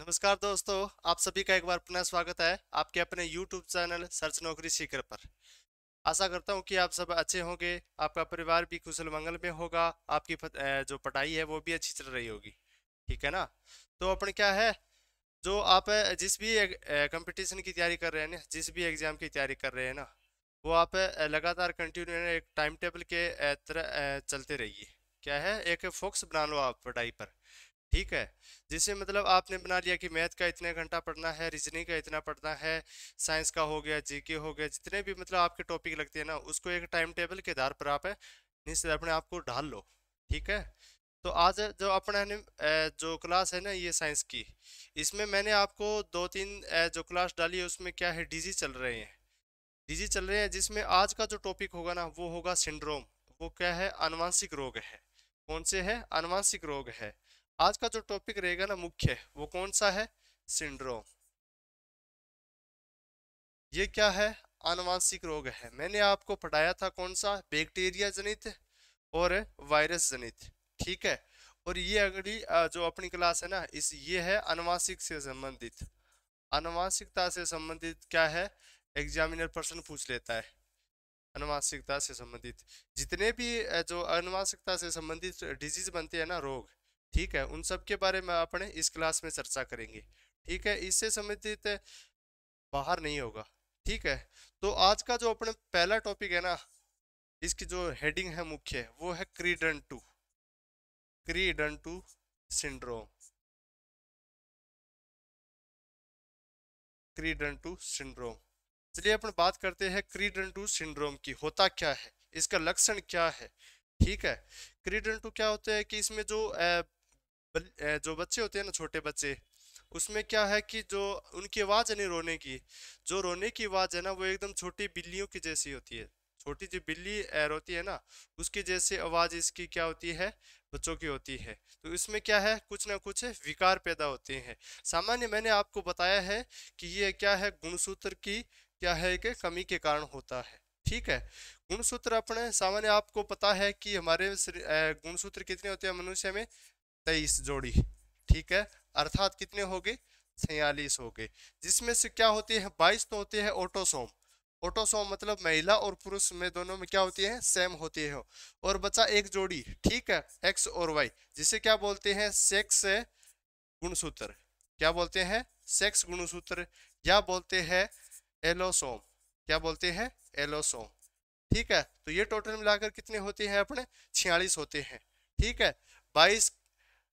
नमस्कार दोस्तों, आप सभी का एक बार पुनः स्वागत है आपके अपने YouTube चैनल सर्च नौकरी सीकर पर। आशा करता हूं कि आप सब अच्छे होंगे, आपका परिवार भी कुशल मंगल में होगा, आपकी जो पढ़ाई है वो भी अच्छी चल रही होगी। ठीक है ना। तो अपन क्या है, जो आप जिस भी कंपटीशन की तैयारी कर रहे हैं ना, जिस भी एग्जाम की तैयारी कर रहे हैं ना, वो आप लगातार कंटिन्यू एक टाइम टेबल के तरह चलते रहिए। क्या है, एक फोकस बना लो आप पढ़ाई पर। ठीक है। जिससे मतलब आपने बना लिया कि मैथ का इतने घंटा पढ़ना है, रीजनिंग का इतना पढ़ना है, साइंस का हो गया, जीके हो गया, जितने भी मतलब आपके टॉपिक लगते हैं ना, उसको एक टाइम टेबल के आधार पर आप निश्चित अपने आप को ढाल लो। ठीक है। तो आज जो अपने ने जो क्लास है ना ये साइंस की, इसमें मैंने आपको दो तीन जो क्लास डाली है उसमें क्या है, डीजी चल रहे हैं। डीजी चल रहे हैं जिसमें आज का जो टॉपिक होगा ना वो होगा सिंड्रोम। वो क्या है, आनुवंशिक रोग है। कौन से है, आनुवंशिक रोग है। आज का जो टॉपिक रहेगा ना मुख्य, वो कौन सा है, सिंड्रोम। ये क्या है, आनुवंशिक रोग है। मैंने आपको पढ़ाया था कौन सा, बैक्टीरिया जनित और वायरस जनित। ठीक है। और ये अगली जो अपनी क्लास है ना, इस ये है आनुवंशिक से संबंधित। आनुवंशिकता से संबंधित क्या है, एग्जामिनर प्रश्न पूछ लेता है। अनुवांशिकता से संबंधित जितने भी जो अनुवांशिकता से संबंधित डिजीज बनते हैं ना, रोग, ठीक है, उन सब के बारे में अपने इस क्लास में चर्चा करेंगे। ठीक है, इससे संबंधित बाहर नहीं होगा। ठीक है। तो आज का जो अपने पहला टॉपिक है ना, इसकी जो हेडिंग है मुख्य, वो है क्रीडन टू। क्रीडन टू सिंड्रोम। क्रीडन टू सिंड्रोम। चलिए अपन बात करते हैं क्रीडन टू सिंड्रोम की। होता क्या है, इसका लक्षण क्या है। ठीक है। क्रीडन टू क्या होता है कि इसमें जो जो बच्चे होते हैं ना, छोटे बच्चे, उसमें क्या है कि जो उनकी आवाज है नहीं, रोने की, जो रोने की आवाज है ना, वो एकदम छोटी बिल्लियों की जैसी होती है। छोटी जो बिल्ली रोती है ना, उसकी जैसे आवाज इसकी क्या होती है, बच्चों की होती है। तो इसमें क्या है, कुछ ना कुछ विकार पैदा होते हैं। सामान्य मैंने आपको बताया है कि ये क्या है, गुणसूत्र की क्या है कि कमी के कारण होता है। ठीक है। गुणसूत्र अपने सामान्य आपको पता है कि हमारे गुणसूत्र कितने होते हैं मनुष्य में, 23 जोड़ी। ठीक है। अर्थात कितने हो गए, 46 हो गए। जिसमें से क्या होते हैं, 22 तो होते हैं ऑटोसोम। ऑटोसोम मतलब महिला और पुरुष में दोनों में क्या होती है, सेम होती है। और बचा एक जोड़ी, ठीक है, एक्स और वाई, जिसे क्या बोलते हैं, सेक्स गुणसूत्र। क्या बोलते हैं, सेक्स गुणसूत्र, या बोलते हैं एलोसोम। क्या बोलते हैं, एलोसोम। ठीक है। तो ये टोटल मिलाकर कितने होते हैं अपने, 46 होते हैं। ठीक है। 22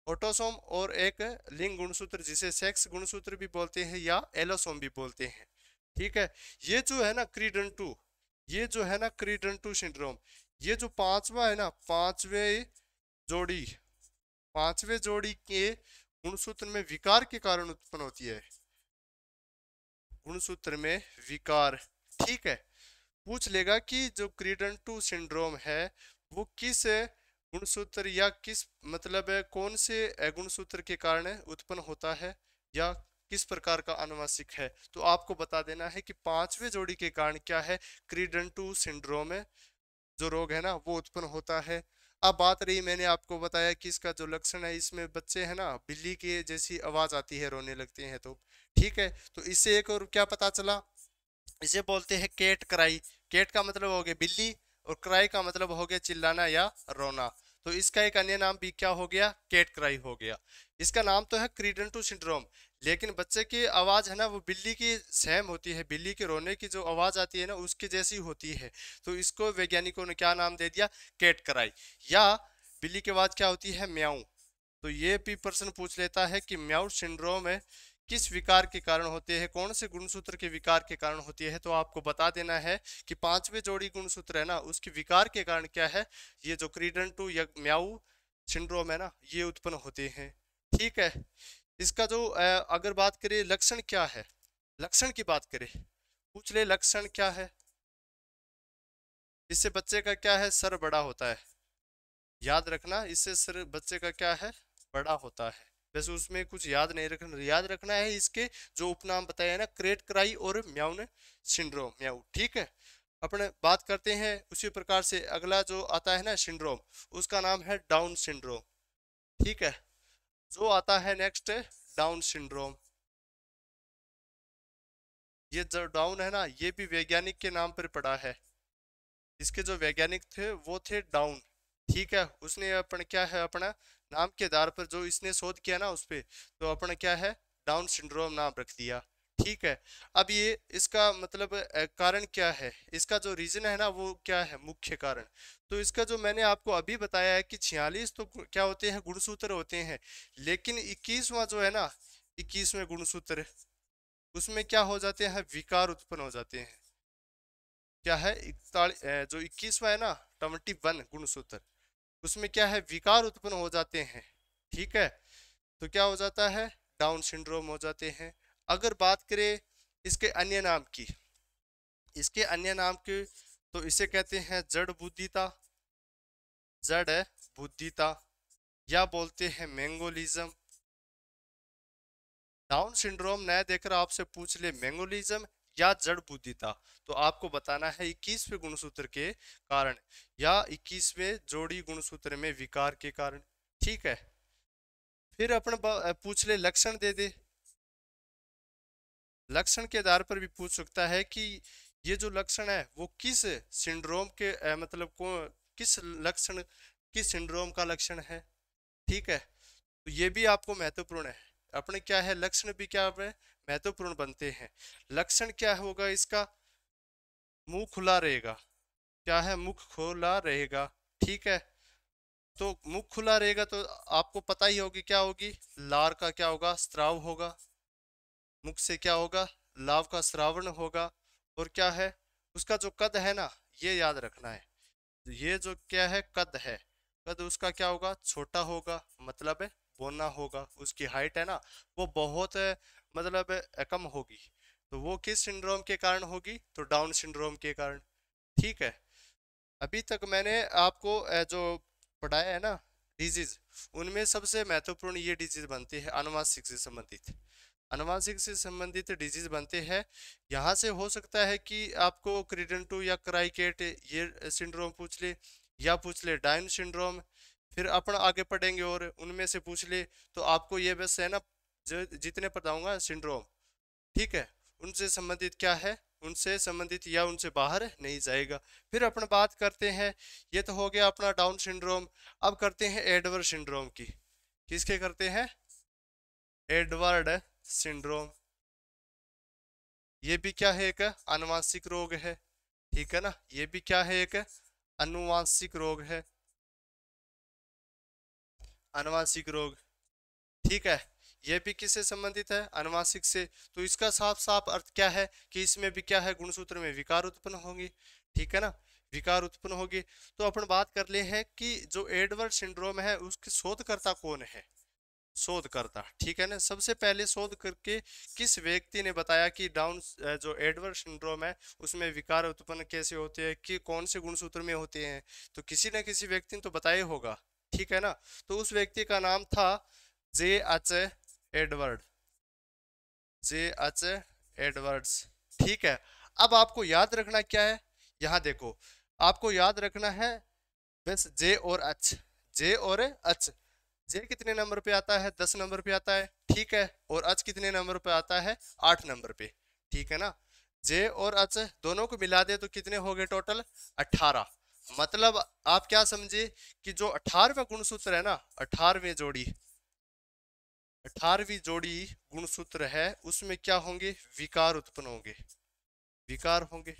ऑटोसोम और एक लिंग गुणसूत्र, जिसे सेक्स गुणसूत्र भी बोलते हैं या एलोसोम भी बोलते हैं। ठीक है। ये जो है ना क्रीडन टू, ये जो है ना क्रीडन टू सिंड्रोम, ये जो पांचवा है ना, जोड़ी पांचवे जोड़ी के गुणसूत्र में विकार के कारण उत्पन्न होती है। गुणसूत्र में विकार। ठीक है। पूछ लेगा कि जो क्रीडन टू सिंड्रोम है वो किस गुणसूत्र या किस मतलब कौन से गुणसूत्र के कारण उत्पन्न होता है, या किस प्रकार का आनुवंशिक है। तो आपको बता देना है कि पांचवे जोड़ी के कारण क्या है, क्रीडन टू सिंड्रोम है, जो रोग है ना वो उत्पन्न होता है। अब बात रही, मैंने आपको बताया कि इसका जो लक्षण है, इसमें बच्चे है ना, बिल्ली की जैसी आवाज आती है, रोने लगते हैं। तो ठीक है, तो इससे एक और क्या पता चला, इसे बोलते हैं केट क्राई। केट का मतलब हो गया बिल्ली, और क्राई का मतलब हो गया चिल्लाना या रोना। तो इसका एक अन्य नाम भी क्या हो गया, केट क्राई हो गया। इसका नाम तो है क्रीडन टू सिंड्रोम, लेकिन बच्चे की आवाज है ना वो बिल्ली की सेम होती है। बिल्ली के रोने की जो आवाज आती है ना उसकी जैसी होती है। तो इसको वैज्ञानिकों ने क्या नाम दे दिया, केट क्राई। या बिल्ली की आवाज क्या होती है, म्याऊ। तो ये भी प्रश्न पूछ लेता है कि म्याऊ सिंड्रोम है किस विकार के कारण होते हैं, कौन से गुणसूत्र के विकार के कारण होती है। तो आपको बता देना है कि पांचवे जोड़ी गुणसूत्र है ना, उसके विकार के कारण क्या है, ये जो क्रीडन टू या म्याऊ सिंड्रोम है ना, ये उत्पन्न होते हैं। ठीक है। इसका जो अगर बात करें लक्षण क्या है, लक्षण की बात करें, पूछ ले लक्षण क्या है। इससे बच्चे का क्या है, सर बड़ा होता है। याद रखना, इससे सर बच्चे का क्या है, बड़ा होता है। वैसे उसमें कुछ याद नहीं रखना, याद रखना है इसके जो उपनाम बताया है ना, क्रेट क्राई और म्याउन सिंड्रोम, म्याऊ। ठीक है। अपने बात करते हैं उसी प्रकार से अगला जो आता है ना सिंड्रोम, उसका नाम है डाउन सिंड्रोम। ठीक है। जो आता है नेक्स्ट, डाउन सिंड्रोम। ये जो डाउन है ना, ये भी वैज्ञानिक के नाम पर पड़ा है। इसके जो वैज्ञानिक थे वो थे डाउन। ठीक है, उसने अपन क्या है, अपना नाम के आधार पर जो इसने शोध किया ना उस पे, तो अपना क्या है, डाउन सिंड्रोम नाम रख दिया। ठीक है। अब ये इसका मतलब कारण क्या है, इसका जो रीजन है ना वो क्या है, मुख्य कारण। तो इसका जो मैंने आपको अभी बताया है कि 46 तो क्या होते हैं, गुणसूत्र होते हैं। लेकिन 21वां जो है ना, 21वें गुणसूत्र, उसमें क्या हो जाते हैं, विकार उत्पन्न हो जाते हैं। क्या है, 41 जो 21वां है ना, 21 गुणसूत्र, उसमें क्या है, विकार उत्पन्न हो जाते हैं। ठीक है। तो क्या हो जाता है, डाउन सिंड्रोम हो जाते हैं। अगर बात करें इसके अन्य नाम की, इसके अन्य नाम के, तो इसे कहते हैं जड़ बुद्धिता, जड़ बुद्धिता, या बोलते हैं मैंगोलिज्म। डाउन सिंड्रोम नया देकर आपसे पूछ ले मैंगोलिज्म या जड़ बुद्धिता, तो आपको बताना है 21वें गुणसूत्र के कारण या 21वें जोड़ी गुणसूत्र में विकार के कारण। ठीक है। फिर अपन पूछ ले लक्षण दे दे। लक्षण के आधार पर भी पूछ सकता है कि ये जो लक्षण है वो किस सिंड्रोम के मतलब को किस लक्षण, किस सिंड्रोम का लक्षण है। ठीक है। तो ये भी आपको महत्वपूर्ण है। अपने क्या है, लक्षण भी क्या है, महत्वपूर्ण बनते हैं। लक्षण क्या होगा इसका, मुंह खुला रहेगा। क्या है, मुख खुला रहेगा। ठीक है। तो मुख खुला रहेगा तो आपको पता ही होगी क्या होगी, लार का क्या होगा, स्राव होगा। मुख से क्या होगा, लाव का श्रावण होगा। और क्या है, उसका जो कद है ना, ये याद रखना है। ये जो क्या है, कद है, कद उसका क्या होगा, छोटा होगा, मतलब है बोना होगा। उसकी हाइट है ना, वो बहुत मतलब कम होगी। तो वो किस सिंड्रोम के कारण होगी, तो डाउन सिंड्रोम के कारण। ठीक है। अभी तक मैंने आपको जो पढ़ाया है ना डिजीज, उनमें सबसे महत्वपूर्ण ये डिजीज बनती है आनुवांशिक से संबंधित, आनुवांशिक से संबंधित डिजीज बनते हैं। यहाँ से हो सकता है कि आपको क्रीडेंटू या क्राइकेट ये सिंड्रोम पूछ ले, या पूछ ले डाउन सिंड्रोम। फिर अपन आगे पढ़ेंगे और उनमें से पूछ ले। तो आपको ये बस है ना, जो जितने बताऊंगा सिंड्रोम, ठीक है, उनसे संबंधित क्या है, उनसे संबंधित या उनसे बाहर नहीं जाएगा। फिर अपन बात करते हैं, ये तो हो गया अपना डाउन सिंड्रोम। अब करते हैं एडवर्ड सिंड्रोम की। किसके करते हैं, एडवर्ड सिंड्रोम। ये भी क्या है, एक आनुवांशिक रोग है। ठीक है ना, ये भी क्या है, एक आनुवांशिक रोग है, आनुवांशिक रोग। ठीक है। ये भी किससे संबंधित है, आनुवांशिक से। तो इसका साफ साफ अर्थ क्या है कि इसमें भी क्या है, गुणसूत्र में विकार उत्पन्न होंगे। ठीक है ना, विकार उत्पन्न होगी। तो अपन बात कर ले हैं कि जो एडवर्ड सिंड्रोम है उसके शोधकर्ता कौन है, शोधकर्ता। ठीक है ना, सबसे पहले शोध करके किस व्यक्ति ने बताया कि डाउन जो एडवर्ड सिंड्रोम है उसमें विकार उत्पन्न कैसे होते हैं, कि कौन से गुणसूत्र में होते हैं, तो किसी न किसी व्यक्ति ने तो बताया होगा। ठीक है ना। तो उस व्यक्ति का नाम था J H Edward, J H Edwards. ठीक है। अब आपको याद रखना क्या है, यहाँ देखो, आपको याद रखना है बस जे और एच, जे और एच। जे कितने नंबर पे आता है, 10 नंबर पे आता है। ठीक है। और एच कितने नंबर पे आता है, 8 नंबर पे। ठीक है ना। जे और एच दोनों को मिला दे तो कितने हो गए टोटल, 18। मतलब आप क्या समझे कि जो 18वां गुणसूत्र है ना, 18वीं जोड़ी, 18वीं जोड़ी गुणसूत्र है, उसमें क्या होंगे, विकार उत्पन्न होंगे, विकार होंगे।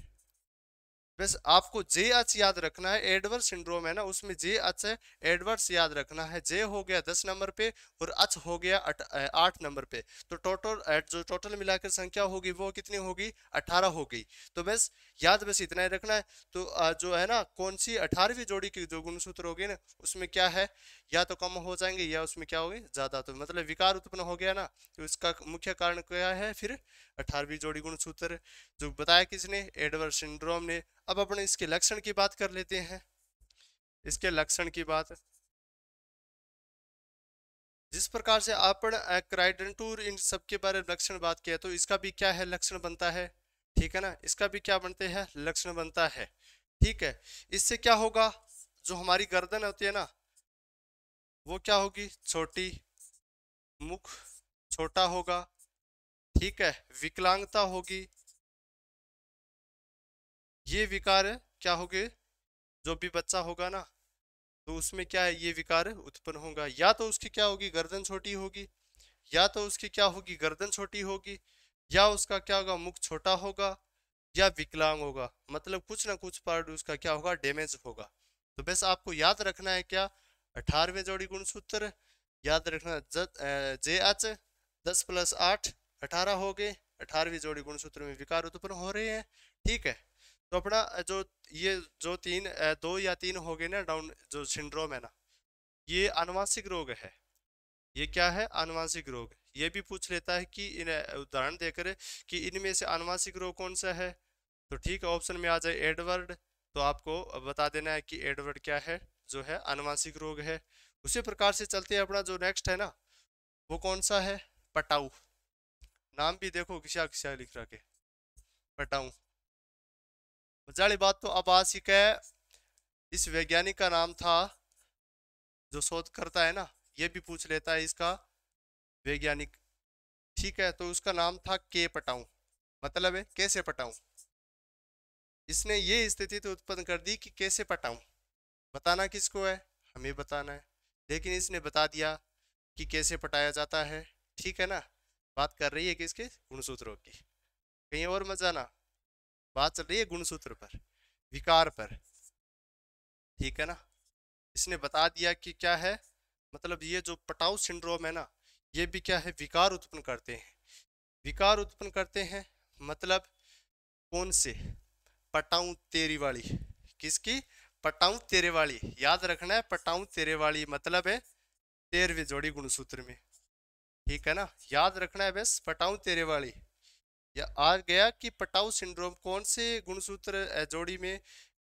बस आपको जे एच याद रखना है, एडवर्ड सिंड्रोम है ना उसमें जे एच है, एडवर्ड्स याद रखना है। जे हो गया 10 नंबर पे और एच हो गया 8 नंबर पे। तो टोटल जो टोटल मिलाकर संख्या होगी वो कितनी होगी, 18 हो गई। तो बस याद बस इतना ही रखना है। तो जो है ना, कौन सी 18वीं जोड़ी की जो गुणसूत्र होगी ना, उसमें क्या है, या तो कम हो जाएंगे या उसमें क्या होगी ज्यादा। तो मतलब विकार उत्पन्न हो गया ना, तो इसका मुख्य कारण क्या है, फिर 18वीं जोड़ी गुणसूत्र जो बताया किसने, एडवर्ड सिंड्रोम ने। अब अपन इसके लक्षण की बात कर लेते हैं, इसके लक्षण की बात। जिस प्रकार से अपन क्राइडेंटूर इन सब के बारे में लक्षण बात किया, तो इसका भी क्या है, लक्षण बनता है। ठीक है ना, इसका भी क्या बनते हैं, लक्षण बनता है। ठीक है। इससे क्या होगा, जो हमारी गर्दन होती है ना, वो क्या होगी, छोटी, मुख छोटा होगा, ठीक है, विकलांगता होगी, ये विकार क्या होगे, जो भी बच्चा होगा ना तो उसमें क्या है, ये विकार उत्पन्न होगा। या तो उसकी क्या होगी, गर्दन छोटी होगी, या तो उसकी क्या होगी, गर्दन छोटी होगी, या उसका क्या होगा, मुख छोटा होगा, या विकलांग होगा। मतलब कुछ ना कुछ पार्ट उसका क्या होगा, डैमेज होगा। तो बस आपको याद रखना है क्या, 18वें जोड़ी गुणसूत्र याद रखना, जे एच 10 + 8 18 हो गए। 18वीं जोड़ी गुणसूत्र में विकार उत्पन्न हो रहे हैं, ठीक है। तो अपना जो ये जो दो या तीन हो गए ना डाउन जो सिंड्रोम है ना, ये आनुवांशिक रोग है। ये क्या है, आनुवांशिक रोग। ये भी पूछ लेता है कि इन उदाहरण देकर कि इनमें से आनुवांशिक रोग कौन सा है, तो ठीक है ऑप्शन में आ जाए एडवर्ड, तो आपको बता देना है कि एडवर्ड क्या है, जो है आनुवांशिक रोग है। उसी प्रकार से चलते हैं, अपना जो नेक्स्ट है ना वो कौन सा है, पटाऊ। नाम भी देखो किसा किसा लिख रखे, पटाऊ। मजा वाली बात तो अब आशिक है, इस वैज्ञानिक का नाम था, जो शोध करता है ना ये भी पूछ लेता है इसका वैज्ञानिक, ठीक है। तो उसका नाम था के पटाऊ, मतलब है कैसे पटाऊं। इसने ये स्थिति तो उत्पन्न कर दी कि कैसे पटाऊं, बताना किसको है, हमें बताना है। लेकिन इसने बता दिया कि कैसे पटाया जाता है, ठीक है ना। बात कर रही है किसके, गुणसूत्रों की, कहीं और मत जाना, बात चल रही है गुणसूत्र पर, विकार पर, ठीक है ना। इसने बता दिया कि क्या है, मतलब ये जो पटाऊ सिंड्रोम है ना, ये भी क्या है, विकार उत्पन्न करते हैं। विकार उत्पन्न करते हैं मतलब कौन से, पटाऊ तेरी वाली, किसकी, पटाऊ तेरे वाली। याद रखना है, पटाऊ तेरे वाली मतलब है 13वीं जोड़ी गुणसूत्र में, ठीक है ना। याद रखना है बस, पटाऊ तेरे वाली। या आ गया कि पटाऊ सिंड्रोम कौन से गुणसूत्र जोड़ी में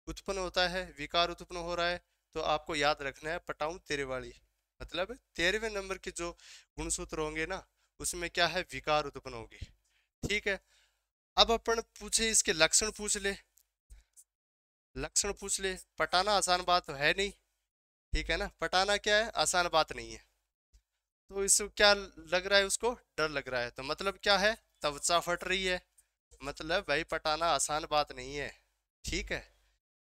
उत्पन्न होता है, विकार उत्पन्न हो रहा है, तो आपको याद रखना है पटाऊ तेरे वाली, मतलब 13वें नंबर के जो गुणसूत्र होंगे ना उसमें क्या है, विकार उत्पन्न होगी, ठीक है। अब अपन पूछे इसके लक्षण पूछ ले, लक्षण पूछ ले। पटाना आसान बात तो है नहीं, ठीक है ना, पटाना क्या है, आसान बात नहीं है। तो इसको क्या लग रहा है, उसको डर लग रहा है, तो मतलब क्या है, त्वचा फट रही है, मतलब भाई पटाना आसान बात नहीं है, ठीक है।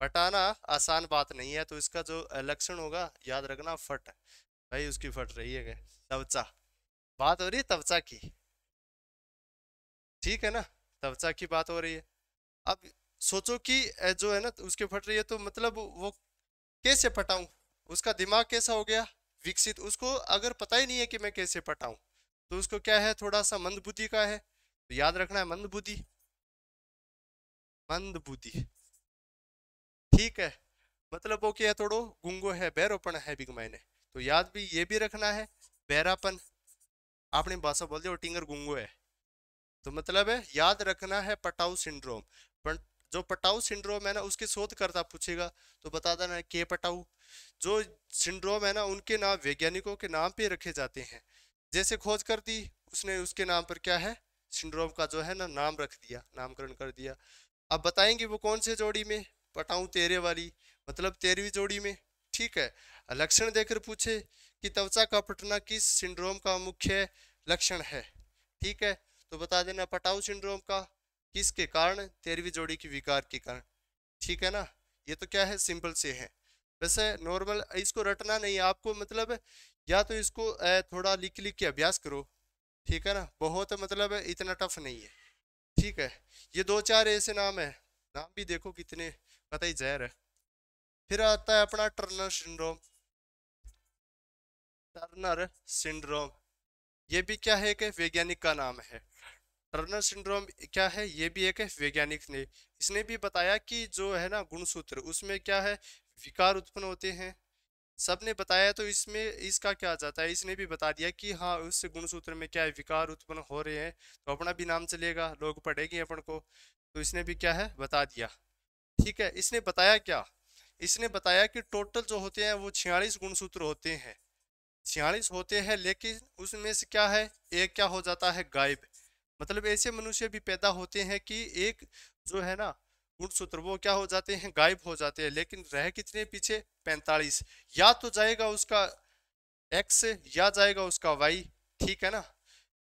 पटाना आसान बात नहीं है, तो इसका जो लक्षण होगा याद रखना, फट, भाई उसकी फट रही है त्वचा, बात हो रही है त्वचा की, ठीक है ना, त्वचा की बात हो रही है। अब सोचो कि जो है ना उसके फट रही है, तो मतलब वो कैसे पटाऊं, उसका दिमाग कैसा हो गया विकसित, उसको अगर पता ही नहीं है कि मैं कैसे पटाऊं, तो उसको क्या है, थोड़ा सा मंद बुद्धि का है, तो याद रखना है मंद बुद्धि, मंद बुद्धि, ठीक है। मतलब वो क्या है, थोड़ो गुंगो है, बहरोपन है बिग मायने, तो याद भी ये भी रखना है, बहरापन, आपने भाषा बोल दिया टिंगर गुंगो है, तो मतलब है याद रखना है पटाऊ सिंड्रोम। पर जो पटाऊ सिंड्रोम है ना उसके शोधकर्ता पूछेगा तो बता देना है के पटाऊ। जो सिंड्रोम है ना उनके नाम वैज्ञानिकों के नाम पे रखे जाते हैं, जैसे खोज कर दी उसने उसके नाम पर क्या है, सिंड्रोम का जो है ना नाम रख दिया, नामकरण कर दिया। अब बताएंगे वो कौन से जोड़ी में, पटाऊ तेरे वाली, मतलब 13वीं जोड़ी में, ठीक है। लक्षण देकर पूछे कि त्वचा का फटना किस सिंड्रोम का मुख्य लक्षण है, ठीक है। तो बता देना पटाऊ सिंड्रोम का, किसके कारण, 13वीं जोड़ी की विकार के कारण, ठीक है ना। ये तो क्या है, सिंपल से है, वैसे नॉर्मल, इसको रटना नहीं है आपको, मतलब या तो इसको थोड़ा लिख लिख के अभ्यास करो, ठीक है ना, बहुत मतलब इतना टफ नहीं है, ठीक है। ये दो चार ऐसे नाम है, नाम भी देखो कितने पता ही जहर है। फिर आता है अपना टर्नर सिंड्रोम, टर्नर सिंड्रोम, ये भी क्या है, एक वैज्ञानिक का नाम है। टर्नर सिंड्रोम क्या है, ये भी एक वैज्ञानिक ने, इसने भी बताया कि जो है ना गुणसूत्र उसमें क्या है, विकार उत्पन्न होते हैं, सबने बताया। तो इसमें इसका क्या आ जाता है, इसने भी बता दिया कि हाँ उस गुणसूत्र में क्या है, विकार उत्पन्न हो रहे हैं, तो अपना भी नाम चलेगा, लोग पढ़ेंगे अपन को, तो इसने भी क्या है बता दिया, ठीक है। इसने बताया क्या, इसने बताया कि टोटल जो होते हैं वो 46 गुणसूत्र होते हैं, 46 होते हैं, लेकिन उसमें से क्या है, एक क्या हो जाता है, गायब। मतलब ऐसे मनुष्य भी पैदा होते हैं कि एक जो है ना गुणसूत्र वो क्या हो जाते हैं, गायब हो जाते हैं, लेकिन रह कितने पीछे, 45। या तो जाएगा उसका एक्स या जाएगा उसका वाई, ठीक है ना।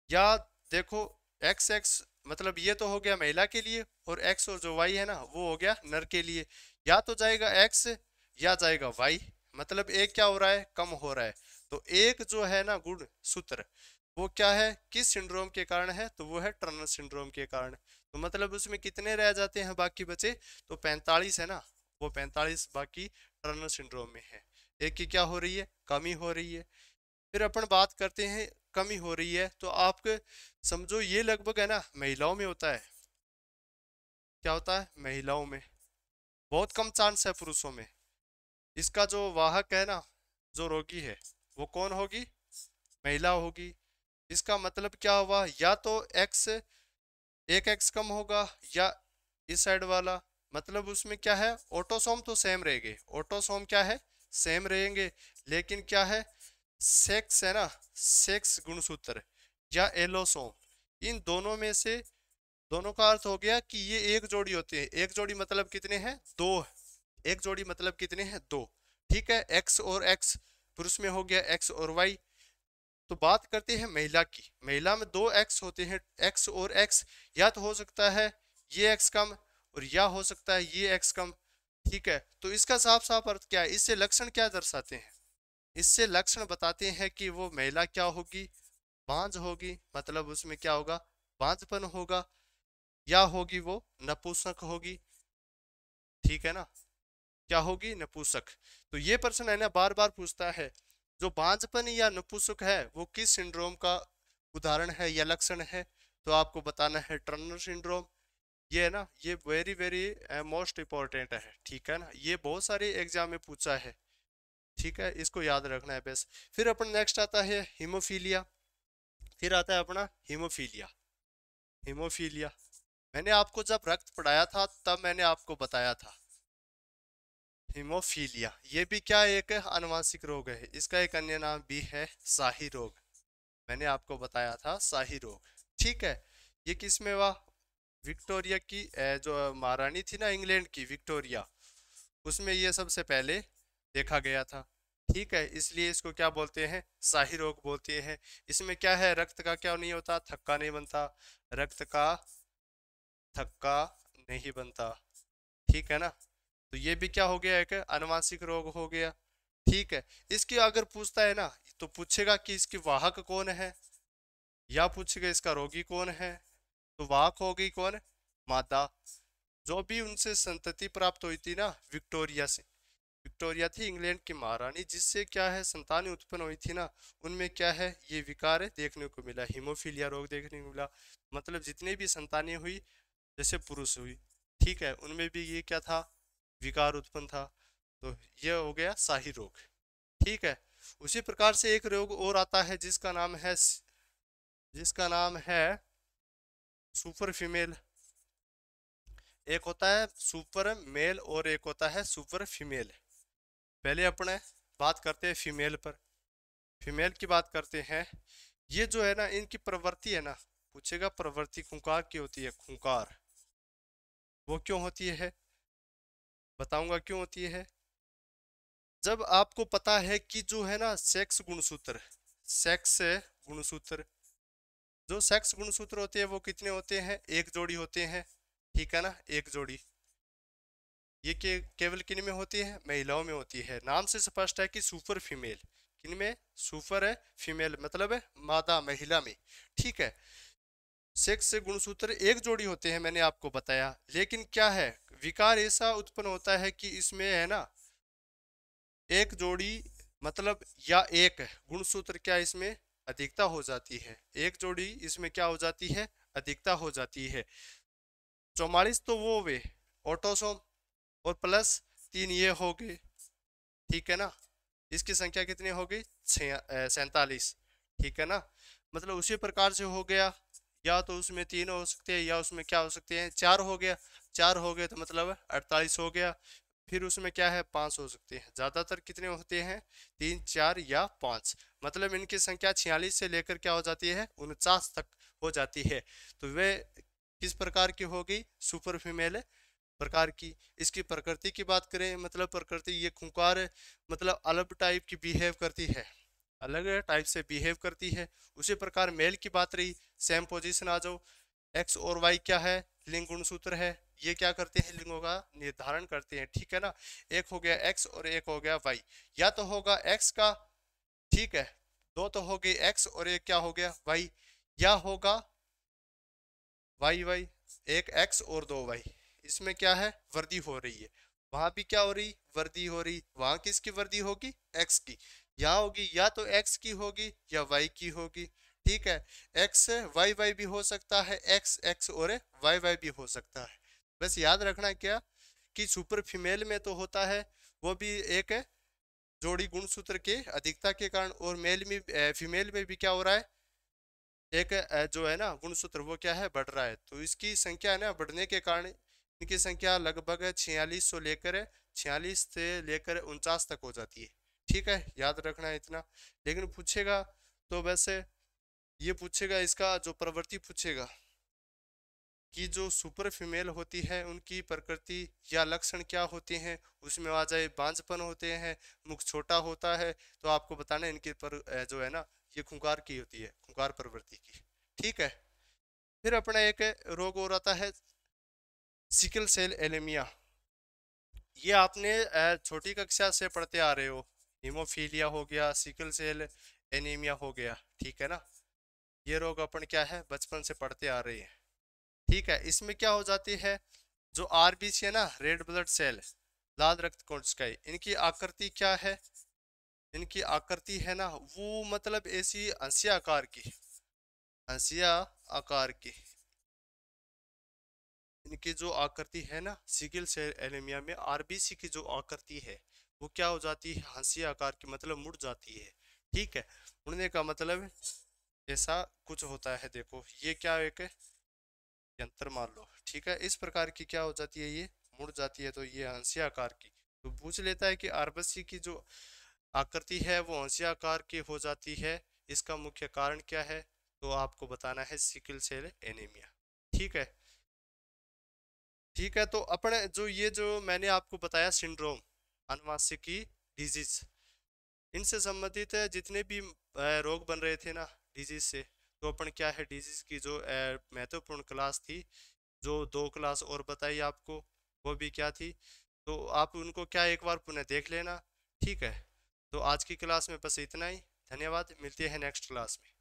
या देखो एक्स एक्स मतलब ये तो हो गया महिला के लिए, और एक्स और जो वाई है ना वो हो गया नर के लिए। या तो जाएगा एक्स या जाएगा वाई, मतलब एक क्या हो रहा है, कम हो रहा है। तो एक जो है ना गुण सूत्र वो क्या है, किस सिंड्रोम के कारण है, तो वो है टर्नर सिंड्रोम के कारण। तो मतलब उसमें कितने रह जाते हैं बाकी बचे, तो 45 है ना, वो 45 बाकी टर्नर सिंड्रोम में है। एक की क्या हो रही है, कमी हो रही है। फिर अपन बात करते हैं, कमी हो रही है तो आप समझो ये लगभग है ना महिलाओं में होता है। क्या होता है, महिलाओं में, बहुत कम चांस है पुरुषों में। इसका जो वाहक है ना, जो रोगी है, वो कौन होगी, महिला होगी। इसका मतलब क्या हुआ, या तो एक्स, एक एक्स कम होगा, या इस साइड वाला, मतलब उसमें क्या है, ऑटोसोम तो सेम रहेंगे, ऑटोसोम क्या है, सेम रहेंगे, लेकिन क्या है, सेक्स है ना, सेक्स गुणसूत्र या एलोसोम, इन दोनों में से, दोनों का अर्थ हो गया कि ये एक जोड़ी होती है। एक जोड़ी मतलब कितने हैं, दो। एक जोड़ी मतलब कितने हैं, दो। ठीक है, एक्स और एक्स, पुरुष में हो गया एक्स और वाई। तो बात करते हैं महिला की, महिला में दो एक्स होते हैं, एक्स और एक्स, या तो हो सकता है ये एक्स कम, और या हो सकता है ये एक्स कम। ठीक है, तो इसका साफ साफ अर्थ क्या है, इससे लक्षण क्या दर्शाते हैं, इससे लक्षण बताते हैं कि वो महिला क्या होगी, बांझ होगी, मतलब उसमें क्या होगा, बांझपन होगा, या होगी वो नपुंसक होगी। ठीक है ना, क्या होगी, नपुंसक। तो ये प्रश्न है ना बार बार पूछता है, जो बांझपन या नपुंसक है वो किस सिंड्रोम का उदाहरण है या लक्षण है, तो आपको बताना है टर्नर सिंड्रोम। ये है ना, ये वेरी वेरी मोस्ट इंपॉर्टेंट है। ठीक है ना, ये बहुत सारे एग्जाम में पूछा है। ठीक है, इसको याद रखना है बस। फिर अपन नेक्स्ट आता है हीमोफीलिया। फिर आता है अपना हीमोफीलिया। हीमोफीलिया मैंने आपको जब रक्त पढ़ाया था तब मैंने आपको बताया था। हीमोफीलिया ये भी क्या एक आनुवांशिक रोग है, इसका एक अन्य नाम भी है शाही रोग। मैंने आपको बताया था शाही रोग। ठीक है, ये किस में हुआ, विक्टोरिया की जो महारानी थी ना इंग्लैंड की, विक्टोरिया, उसमें ये सबसे पहले देखा गया था। ठीक है, इसलिए इसको क्या बोलते हैं, शाही रोग बोलते हैं। इसमें क्या है, रक्त का क्या नहीं होता, थक्का नहीं बनता, रक्त का थक्का नहीं बनता। ठीक है ना, तो ये भी क्या हो गया, एक आनुवांशिक रोग हो गया। ठीक है, इसकी अगर पूछता है ना, तो पूछेगा कि इसकी वाहक कौन है, या पूछेगा इसका रोगी कौन है। तो वाहक होगी कौन, मादा, जो भी उनसे संतति प्राप्त हुई थी ना विक्टोरिया से। विक्टोरिया थी इंग्लैंड की महारानी, जिससे क्या है संतानें उत्पन्न हुई थी ना, उनमें क्या है ये विकार देखने को मिला, हीमोफीलिया रोग देखने को मिला। मतलब जितने भी संतानें हुई जैसे पुरुष हुई, ठीक है, उनमें भी ये क्या था, विकार उत्पन्न था। तो ये हो गया शाही रोग। ठीक है, उसी प्रकार से एक रोग और आता है जिसका नाम है सुपर फीमेल। एक होता है सुपर मेल और एक होता है सुपर फीमेल। पहले अपने बात करते हैं फीमेल पर। फीमेल की बात करते हैं, ये जो है ना इनकी प्रवृत्ति है ना, पूछेगा प्रवृत्ति खूंखार की होती है, खूंखार। वो क्यों होती है, बताऊंगा क्यों होती है। जब आपको पता है कि जो है ना सेक्स गुणसूत्र, सेक्स गुणसूत्र, जो सेक्स गुणसूत्र होते हैं वो कितने होते हैं, एक जोड़ी होते हैं। ठीक है ना, एक जोड़ी। ये केवल किन में होती है, महिलाओं में होती है। नाम से स्पष्ट है कि सुपर फीमेल, किन में, सुपर है, फीमेल मतलब है मादा, महिला में। ठीक है, सेक्स से गुणसूत्र एक जोड़ी होते हैं मैंने आपको बताया, लेकिन क्या है, विकार ऐसा उत्पन्न होता है कि इसमें है ना एक जोड़ी, मतलब या एक गुणसूत्र क्या इसमें अधिकता हो जाती है, एक जोड़ी इसमें क्या हो जाती है, अधिकता हो जाती है। 44 तो वो वे ऑटोसोम, और प्लस 3 ये हो गए। ठीक है ना, इसकी संख्या कितनी हो गई, 47। ठीक है ना, मतलब उसी प्रकार से हो गया, या तो उसमें 3 हो सकते हैं, या उसमें क्या हो सकते हैं, 4 हो गया। 4 हो गए तो मतलब 48 हो गया। फिर उसमें क्या है, 5 हो सकते हैं। ज्यादातर कितने होते हैं, 3 4 या 5, मतलब इनकी संख्या 46 से लेकर क्या हो जाती है, 49 तक हो जाती है। तो वे किस प्रकार की होगी, सुपर फीमेल प्रकार की। इसकी प्रकृति की बात करें, मतलब प्रकृति ये खूंखार मतलब अलग टाइप की बिहेव करती है। अलग टाइप से बिहेव करती है। उसी प्रकार मेल की बात रही, सेम पोजीशन आ जाओ। एक्स और वाई क्या है, लिंग गुणसूत्र है। ये क्या करते हैं, लिंगों का निर्धारण करते हैं, ठीक है ना। एक हो गया एक्स और एक हो गया वाई। या तो होगा एक्स का, ठीक है, दो तो हो गए एक्स और एक क्या हो गया वाई, या होगा वाई वाई, एक एक्स और दो वाई। इसमें क्या है, वर्दी हो रही है। वहां भी क्या हो रही, वर्दी हो रही। वहां किसकी वर्दी होगी, एक्स की। यहाँ होगी या तो एक्स की होगी या वाई की होगी, ठीक है। एक्स वाई वाई भी हो सकता है, एक्स एक्स और वाई वाई भी हो सकता है। बस याद रखना क्या, कि सुपर फीमेल में तो होता है वो भी एक जोड़ी गुणसूत्र के अधिकता के कारण, और मेल में फीमेल में भी क्या हो रहा है, एक जो है ना गुणसूत्र वो क्या है, बढ़ रहा है। तो इसकी संख्या है ना बढ़ने के कारण इनकी संख्या लगभग 46 से लेकर 49 तक हो जाती है, ठीक है। याद रखना है इतना। लेकिन पूछेगा तो वैसे ये पूछेगा, इसका जो प्रवृत्ति पूछेगा कि जो सुपर फीमेल होती है उनकी प्रकृति या लक्षण क्या होते हैं, उसमें आ जाए बांझपन होते हैं, मुख छोटा होता है, तो आपको बताना है इनकी जो है ना ये खुंखार की होती है, खुंखार प्रवृत्ति की, ठीक है। फिर अपना एक रोग और आता है सिकल सेल एनीमिया। ये आपने छोटी कक्षा से पढ़ते आ रहे हो। हीमोफीलिया हो गया, सिकल सेल एनीमिया हो गया, ठीक है ना। ये रोग अपन क्या है बचपन से पढ़ते आ रहे हैं, ठीक है। इसमें क्या हो जाती है, जो आरबीसी है ना, रेड ब्लड सेल, लाल रक्त कोशिकाएं, इनकी आकृति क्या है, इनकी आकृति है ना वो मतलब ऐसी हंसिया आकार की, हंसिया आकार की इनकी जो आकृति है ना, सिकल सेल एनीमिया में आरबीसी की जो आकृति है वो क्या हो जाती है, हंसिया आकार की, मतलब मुड़ जाती है, ठीक है। मुड़ने का मतलब ऐसा कुछ होता है, देखो ये क्या एक यंत्र मान लो, ठीक है। इस प्रकार की क्या हो जाती है, ये मुड़ जाती है, तो ये हंसिया आकार की। तो पूछ लेता है कि आरबीसी की जो आकृति है वो हंसिया आकार की हो जाती है, इसका मुख्य कारण क्या है, तो आपको बताना है सिकल सेल एनीमिया, ठीक है। ठीक है, तो अपने जो ये जो मैंने आपको बताया सिंड्रोम, अनुवांशिकी डिजीज, इनसे संबंधित जितने भी रोग बन रहे थे ना डिजीज से, तो अपन क्या है डिजीज की जो महत्वपूर्ण क्लास थी, जो 2 क्लास और बताई आपको, वो भी क्या थी, तो आप उनको क्या एक बार पुनः देख लेना, ठीक है। तो आज की क्लास में बस इतना ही। धन्यवाद, मिलते हैं नेक्स्ट क्लास में।